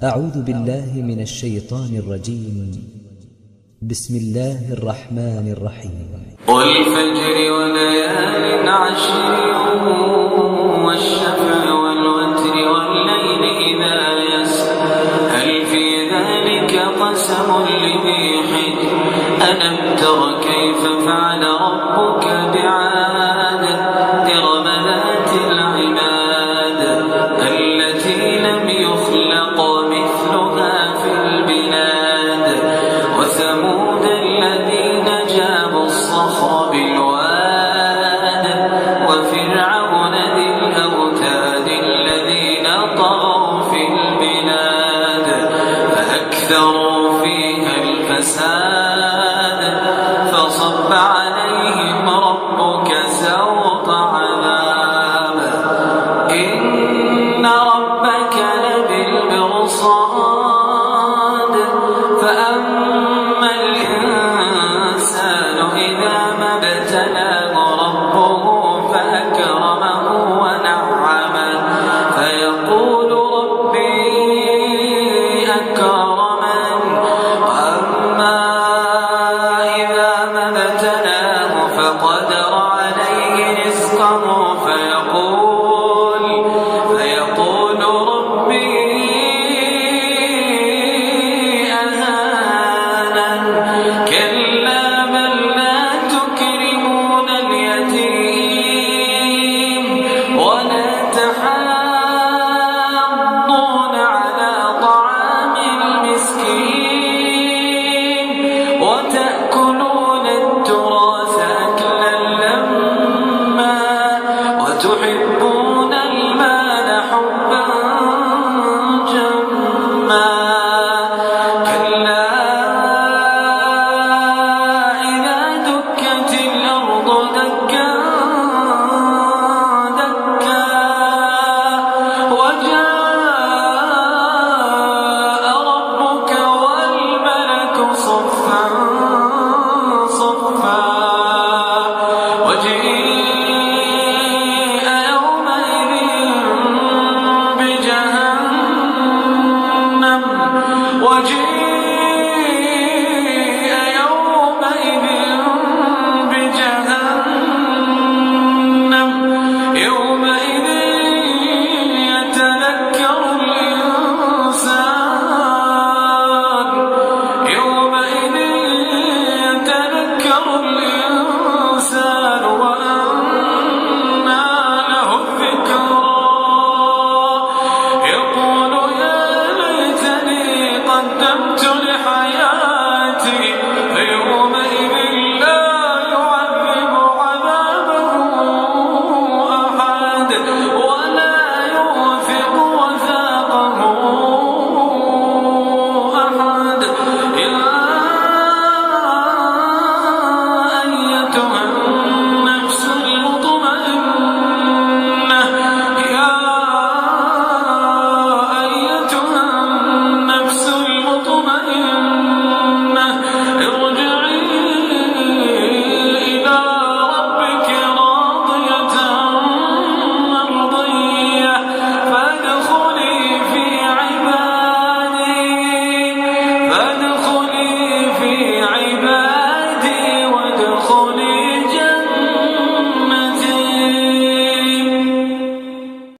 أعوذ بالله من الشيطان الرجيم. بسم الله الرحمن الرحيم. والفجر وليال عشر والشفع والوتر والليل إذا يسر هل في ذلك قسم لذي حجر ألم تر كيف فعل ربك بعاد إرم ذات العماد التي لم يخلق مثلها في البلاد وثمود الذين جابوا الصخر بالواد وفرعون ذي الأوتاد الذين طغوا في البلاد فأكثروا فيها الفساد فصب عليهم ربك سوط عذاب إن ربك لبالمرصاد